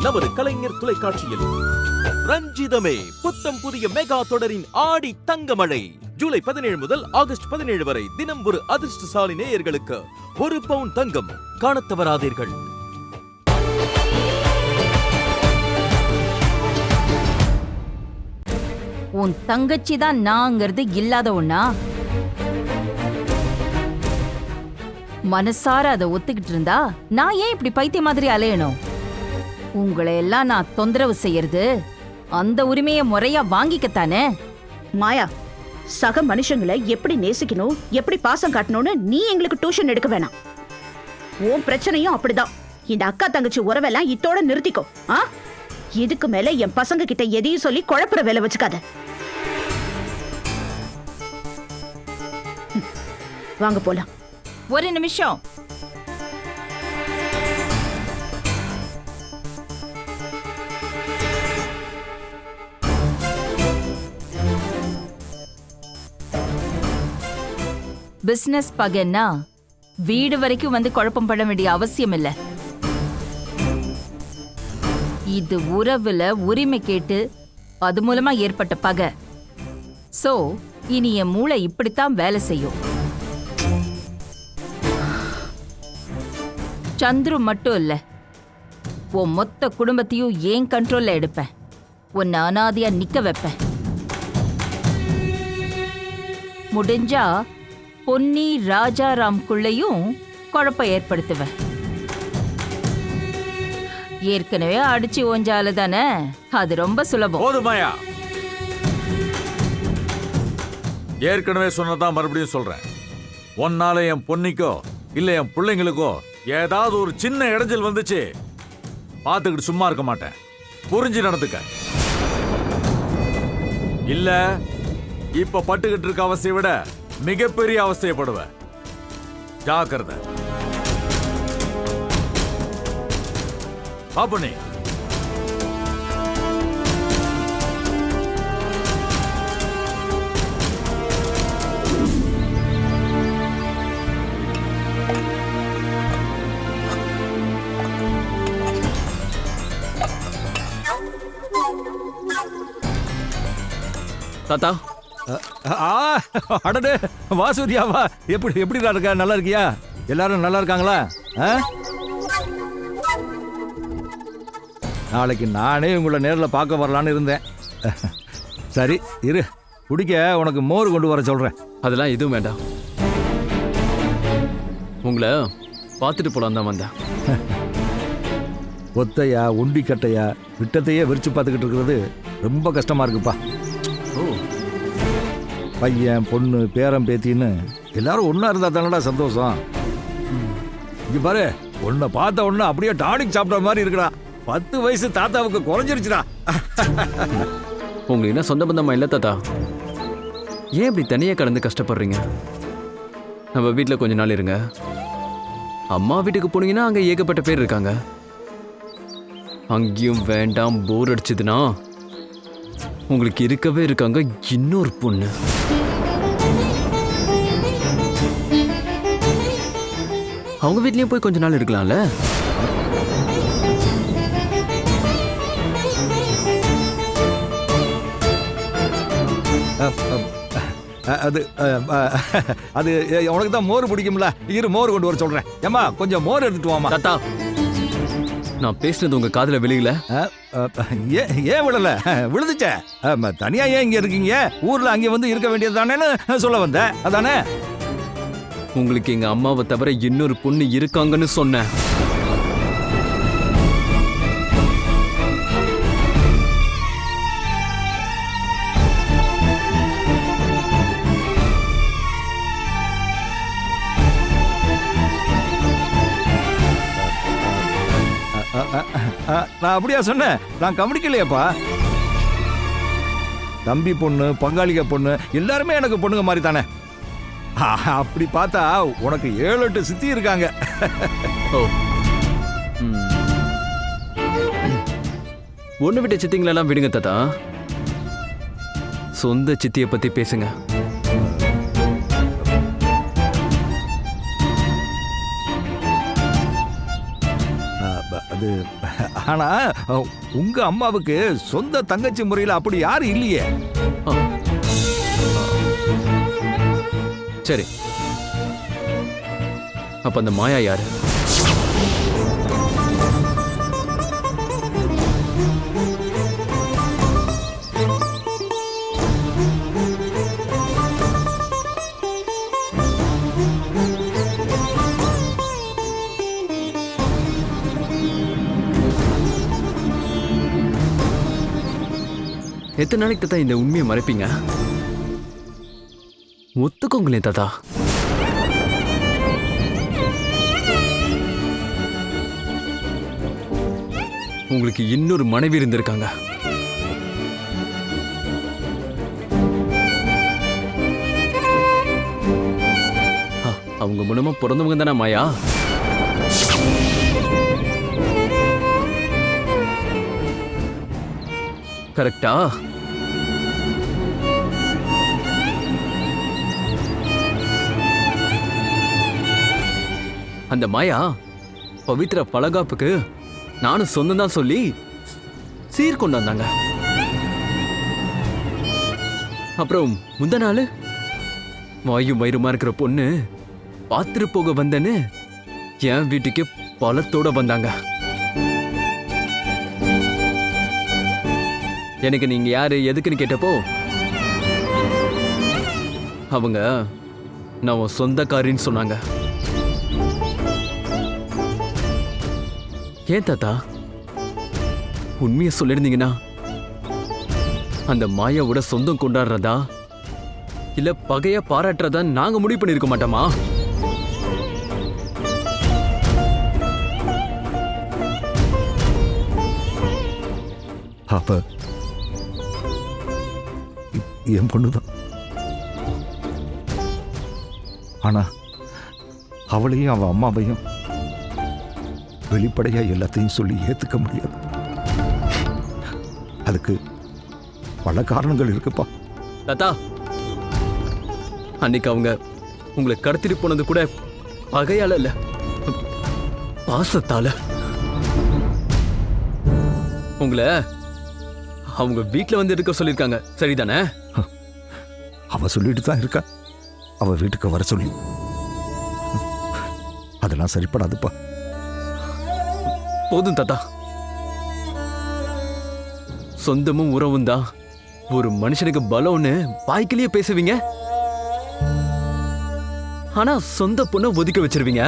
நமது கலைஞர் தொலைக்காட்சியில். ரஞ்சிதமே புத்தம் புதிய மெகா தொடரின் ஆடி தங்கமழை ஜூலை 17 முதல் ஆகஸ்ட் 17 வரை தினம் ஒரு அதிர்ஷ்டசாலி நேயர்களுக்கு 1 பவுன் தங்கம் காணத் தவறாதீர்கள். உன் தங்கச்சி தான் நாங்கிறது இல்லாத ஒண்ணா? மனசார அதை ஒத்துக்கிட்டு இருந்தா நான் ஏன் இப்படி பைத்திய மாதிரி அலையணும்? உங்களை எல்லாம் நான் தொந்தரவு செய்யறது அந்த உரிமையை முறையா வாங்கிக்கத்தானே. மாயா, சக மனுஷங்களை எப்படி நேசிக்கணும், எப்படி பாசம் காட்டணும்னு நீ எங்களுக்கு டியூஷன் எடுக்க வேணாம். உன் பிரச்சனையும் அப்படிதான். இந்த அக்கா தங்கச்சி உறவெல்லாம் இத்தோட நிறுத்திக்கோ. இதுக்கு மேல என் பசங்க கிட்ட எதையும் சொல்லி குழப்புற வேலை வச்சுக்காத. வாங்க போலாம். ஒரு நிமிஷம். பிசினஸ் பகன்னா வீடு வரைக்கும் வந்து குழப்பம் பண்ண வேண்டிய அவசியம் இல்ல. இது உறவுல உரிமை கேட்டு அது மூலமா ஏற்பட்ட பகை. சோ இனி என் மூளை இப்படித்தான் வேலை செய்யும். சந்துரு மட்டும் இல்ல, உன் மொத்த குடும்பத்தையும் ஏன் கண்ட்ரோல்ல எடுப்பேன். உன்னை அனாதையா நிக்க வைப்பேன். முடிஞ்சா பொன்னி ராஜாராம்குள்ளையும் குழப்பம் ஏற்படுத்துவேன். ஏற்கனவே அடிச்சு ஓஞ்சால தானே, அது ரொம்ப சுலபம். போதுமாயா, ஏற்கனவே சொன்னதான் மறுபடியும் சொல்றேன். ஒன்னால என் பொன்னிக்கோ இல்ல என் பிள்ளைங்களுக்கோ ஏதாவது ஒரு சின்ன இடைஞ்சல் வந்துச்சு, பார்த்துக்கிட்டு சும்மா இருக்க மாட்டேன். புரிஞ்சு நடந்துக்க. இல்ல இப்ப பட்டுக்கிட்டு இருக்க அவஸ்தையை விட மிகப்பெரிய அவஸ்தையப்படுவ. ஜாக்கிரதை. பாப்பனே, தாத்தா. அடடே வாசுதியாவா, எப்படிடா இருக்க? நல்லா இருக்கியா? எல்லாரும் நல்லா இருக்காங்களா? நாளைக்கு நானே உங்களை நேரில் பார்க்க வரலான்னு இருந்தேன். சரி இரு, குடிக்க உனக்கு மோர் கொண்டு வர சொல்றேன். அதெல்லாம் எதுவும் வேண்டாம், உங்களை பார்த்துட்டு போலாம் தான் வந்தேன். ஒத்தையா உண்டி கட்டையா விட்டத்தையே விரிச்சு பார்த்துக்கிட்டு இருக்கிறது ரொம்ப கஷ்டமா இருக்குப்பா. ஓ, பையன் பொண்ணு பேரன் பேத்தின்னு எல்லாரும் ஒன்னா இருந்தா தானடா சந்தோஷம். இங்க பாரு, உன்னை பார்த்த உடனே அப்படியே டானிக் சாப்பிட்ட மாதிரி இருக்குடா. 10 வயசு தாத்தாவுக்கு குறைஞ்சிருச்சுடா. உங்களுக்கு என்ன சொந்த பந்தமா இல்லை தாத்தா? ஏன் இப்படி தனியா கடந்து கஷ்டப்படுறீங்க? நம்ம வீட்டில் கொஞ்ச நாள் இருங்க. அம்மா வீட்டுக்கு போனீங்கன்னா அங்கே ஏகப்பட்ட பேர் இருக்காங்க. அங்கேயும் வேண்டாம், போர் அடிச்சதுன்னா உங்களுக்கு இருக்கவே இருக்காங்க இன்னொரு பொண்ணு. அவங்க வீட்லயும் போய் கொஞ்ச நாள் இருக்கலாம்ல. அது அது உனக்கு தான் மோர் பிடிக்கும்ல, இரு மோர் கொண்டு வர சொல்றேன். ஏமா கொஞ்சம் மோர் எடுத்துட்டு வாமா. தாத்தா, நான் பேசுனது உங்க காதுல விழுகல? ஏன் விடல? விழுதுச்சே. தனியா ஏன் இங்க இருக்கீங்க? ஊர்ல அங்க வந்து இருக்க வேண்டியது தானேன்னு சொல்ல வந்த, அதானே? உங்களுக்கு எங்க அம்மாவை தவிர இன்னொரு பொண்ணு இருக்காங்கன்னு சொன்னேன். நான் அப்படியா சொன்னேன்? நான் கவனிக்கலையப்பா. தம்பி பொண்ணு, பங்காளிக பொண்ணு எல்லாருமே எனக்கு பொண்ணுங்க மாதிரி தானே. அப்படி பார்த்தா உனக்கு 7-8 சித்தி இருக்காங்க. ஒண்ணு விட்ட சித்திங்களெல்லாம் விடுங்க தாத்தா, சொந்த சித்தியை பத்தி பேசுங்க. அது ஆனா உங்க அம்மாவுக்கு சொந்த தங்கச்சி முறையில் அப்படி யாரும் இல்லையே. சரி, அப்ப அந்த மாயா யாரு? எத்தனை நாளைக்கு தாத்தா இந்த உண்மையை மறைப்பீங்க? ஒத்துக்கோங்களேன் தாத்தா. உங்களுக்கு இன்னொரு மனைவி இருந்திருக்காங்க. அவங்க மூலமா பிறந்தவங்க தானே மாயா? கரெக்டா? அந்த மாயா பவித்ரா பலகாப்புக்கு நானும் சொந்தம் தான் சொல்லி சீர் கொண்டு வந்தாங்க. அப்புறம் முந்த நாள் வாயும் வயிறுமா இருக்கிற பொண்ணு பாத்துட்டு போக வந்தேன்னு என் வீட்டுக்கு பழத்தோட வந்தாங்க. எனக்கு நீங்க யாரு எதுக்குன்னு கேட்டப்போ அவங்க நான் உன் சொந்தக்காரின்னு சொன்னாங்க. ஏன் தாத்தா உண்மையை சொல்லிருந்தீங்கன்னா அந்த மாயாவோட சொந்தம் கொண்டாடுறதா இல்ல பகைய பாராட்டுறதா நாங்க முடிவு பண்ணிருக்க மாட்டோமா? அப்ப என் பொண்ணுதான். ஆனா அவளையும் அவன் அம்மாவையும் வெளிப்படையா எல்லாத்தையும் சொல்லி ஏத்துக்க முடியாது. அதுக்கு பல காரணங்கள் இருக்குப்பா. தாத்தா, அன்னைக்கு அவங்க உங்களை கடத்திட்டு போனது கூட பகையால இல்ல, பாசத்தால. உங்களை அவங்க வீட்டுல வந்து இருக்க சொல்லிருக்காங்க, சரிதானே? அவ சொல்லிட்டு தான் இருக்கா அவ வீட்டுக்கு வர சொல்லி. அதெல்லாம் சரிப்படாதுப்பா. போதும் தாத்தா, சொந்தமும் உறவும் தான் ஒரு மனுஷனுக்கு பலம்னு பாய்க்கிலேயே பேசுவீங்க. ஆனா சொந்த பொண்ணை ஒதுக்க வச்சிருவீங்க.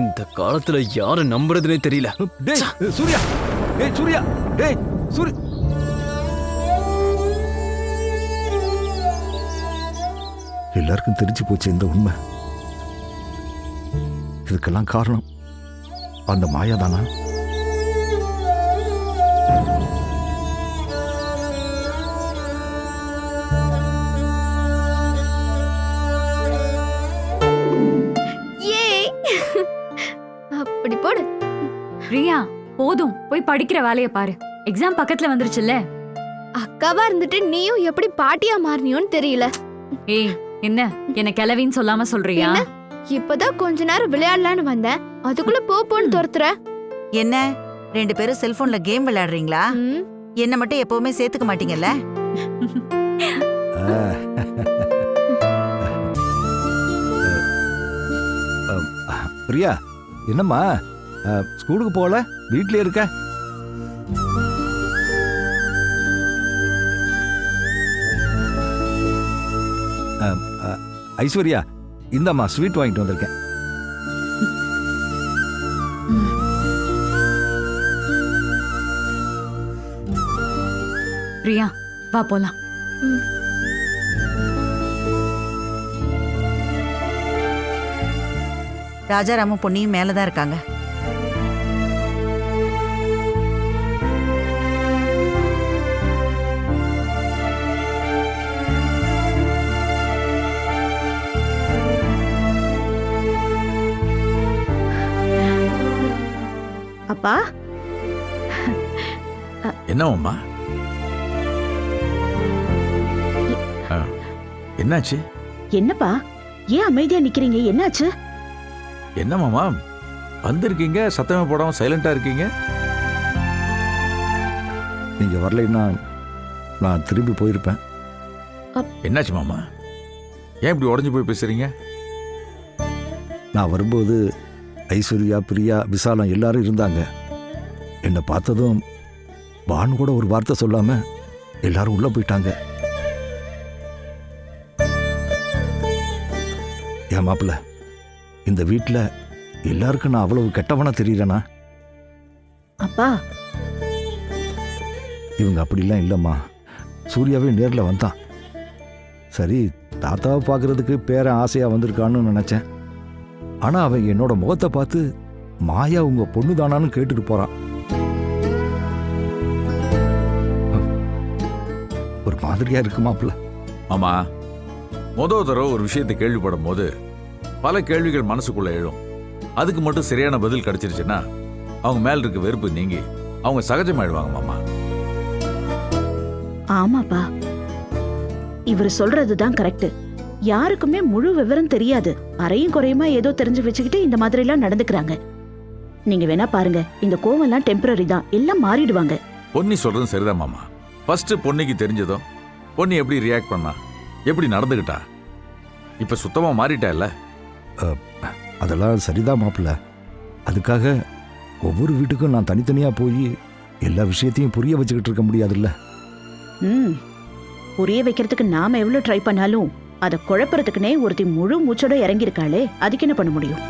இந்த காலத்துல யாரை நம்புறதுனே தெரியல. டேய் சூர்யா, டேய் சூர்யா, டேய் சூர்யா. எல்லாருக்கும் தெரிஞ்சு போச்சு இந்த உண்மை. இதுக்கெல்லாம் காரணம் அந்த மாயா தானா? அப்படி போடு. பிரியா, போதும், போய் படிக்கிற வேலைய பாரு. எக்ஸாம் பக்கத்துல வந்துருச்சுல்ல. அக்காவா இருந்துட்டு நீயும் எப்படி பாட்டியா மாறினியோன்னு தெரியல. ஏய், என்ன கிளவின்னு சொல்லாம சொல்றியா? இப்பதான் கொஞ்ச நேரம் விளையாடலான்னு வந்தேன், அதுக்குள்ள போன்னு துரத்துற. என்ன 2 பேரும் செல்போன்ல கேம் விளையாடுறீங்களா? என்ன மட்டும் எப்பவுமே சேர்த்துக்க மாட்டீங்கல்ல? பிரியா, என்னம்மா ஸ்கூலுக்கு போகல, வீட்லயே இருக்க? ஐஸ்வர்யா, இந்தம்மா ஸ்வீட் வாங்கிட்டு வந்திருக்கேன். பிரியா, வா போலாம். ராஜாராமும் பொன்னியும் மேலதான் இருக்காங்க. அப்பா, என்னம்மா? என்னாச்சு? என்னப்பா ஏன் அமைதியா நிக்கிறீங்க? என்னாச்சு? என்ன மாமா வந்திருக்கீங்க, சத்தமே போடாம சைலண்டா இருக்கீங்க? நீங்க வரலைன்னா நான் திரும்பி போயிருப்பேன். என்னாச்சு மாமா? ஏன் இப்படி உடஞ்சு போய் பேசுறீங்க? நான் வரும்போது ஐஸ்வர்யா, பிரியா, விசாலம் எல்லாரும் இருந்தாங்க. என்னை பார்த்ததும் பானு கூட ஒரு வார்த்தை சொல்லாம எல்லாரும் உள்ள போயிட்டாங்க. ஏன் மாப்பிள்ள, இந்த வீட்டில் எல்லாருக்கும் நான் அவ்வளவு கெட்டவனா தெரியறேனா? அப்பா, இவங்க அப்படிலாம் இல்லைம்மா. சூர்யாவே நேரில் வந்தான். சரி, தாத்தாவை பார்க்கறதுக்கு பேரன் ஆசையாக வந்திருக்கான்னு நினச்சேன். ஆனால் அவன் என்னோட முகத்தை பார்த்து மாயா உங்க பொண்ணு தானான்னு கேட்டுட்டு போறான். ஒரு மாதிரியா இருக்கு மாப்பிள்ள. மாமா, முதல் தடவை ஒரு விஷயத்தை கேள்விப்படும் போது பல கேள்விகள் மனசுக்குள்ள எழும். அதுக்கு மட்டும் சரியான பதில் கிடைச்சிருச்சுன்னா அவங்க மேல இருக்க வெறுப்பு நீங்கி அவங்க சகஜமாயிடுவாங்க மாமா. ஆமாப்பா, இவர் சொல்றதுதான் கரெக்ட். யாருக்குமே முழு விவரம் தெரியாது. அரையும் குறையுமா ஏதோ தெரிஞ்சு வச்சுக்கிட்டு இந்த மாதிரி எல்லாம் நடந்துக்கிறாங்க. நீங்க வேணா பாருங்க, இந்த கோவம் எல்லாம் டெம்பரரி தான், எல்லாம் மாறிடுவாங்க. பொன்னி சொல்றது சரிதான் மாமா. ஃபர்ஸ்ட் பொன்னிக்கு தெரிஞ்சதும் பொன்னி எப்படி ரியாக்ட் பண்ணா, எப்படி நடந்துக்கிட்டா, இப்ப சுத்தமா மாறிட்டா இல்ல? அதெல்லாம் சரிதான் மாப்பிள்ள. அதுக்காக ஒவ்வொரு வீட்டுக்கும் நான் தனித்தனியா போய் எல்லா விஷயத்தையும் புரிய வச்சுக்கிட்டு இருக்க முடியாதுல்ல. புரிய வைக்கிறதுக்கு நாம எவ்வளவு ட்ரை பண்ணாலும் அதை குழப்பறதுக்குனே ஒருத்தி முழு மூச்சோட இறங்கியிருக்காளே, அதுக்கு என்ன பண்ண முடியும்?